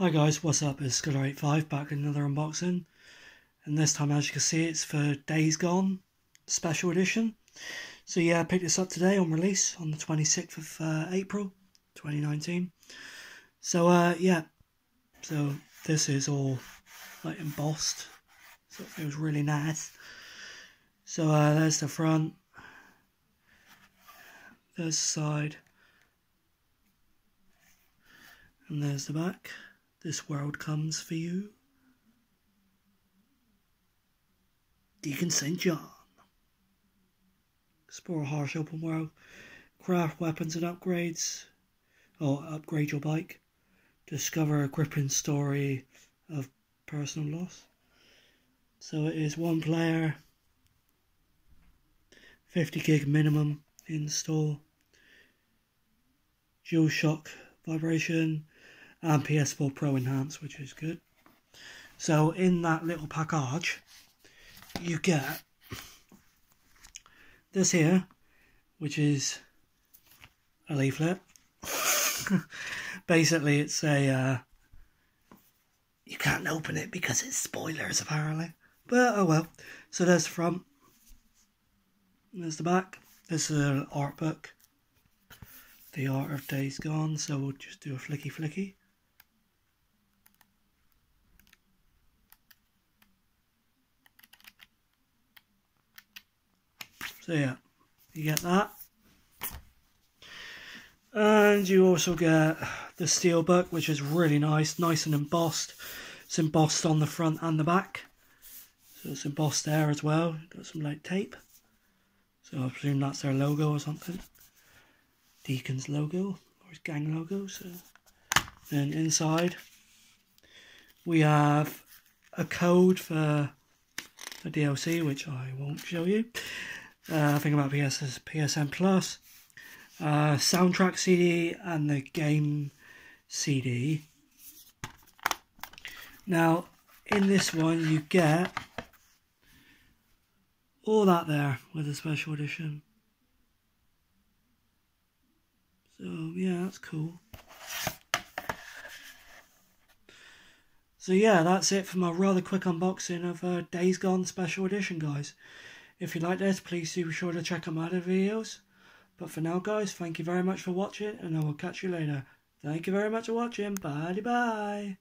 Hi guys, what's up? It's Scudder85 back with another unboxing, and this time, as you can see, it's for Days Gone Special Edition. So yeah, I picked this up today on release on the 26th of April 2019. So yeah, so this is all like embossed, so it feels really nice. So there's the front, there's the side, and there's the back. This world comes for you. Deacon St. John. Explore a harsh open world. Craft weapons and upgrades. Or upgrade your bike. Discover a gripping story of personal loss. So it is one player. 50 gig minimum install. Dual shock vibration. And PS4 Pro enhanced, which is good. So in that little package, you get this here, which is a leaflet. Basically, it's a you can't open it because it's spoilers apparently, but oh well. So there's the front, there's the back. This is an art book, The Art of Days Gone. So we'll just do a flicky. So yeah, you get that. And you also get the steelbook, which is really nice and embossed. It's embossed on the front and the back. So it's embossed there as well. Got some like tape. So I presume that's their logo or something. Deacon's logo, or his gang logo. So then inside we have a code for the DLC, which I won't show you. Thing about PSN Plus, soundtrack CD and the game CD. Now in this one you get all that there with a special edition. So yeah, that's cool. So yeah, that's it for my rather quick unboxing of Days Gone Special Edition, guys. If you like this, please do be sure to check out my other videos. But for now, guys, thank you very much for watching, and I will catch you later. Thank you very much for watching. Bye-bye.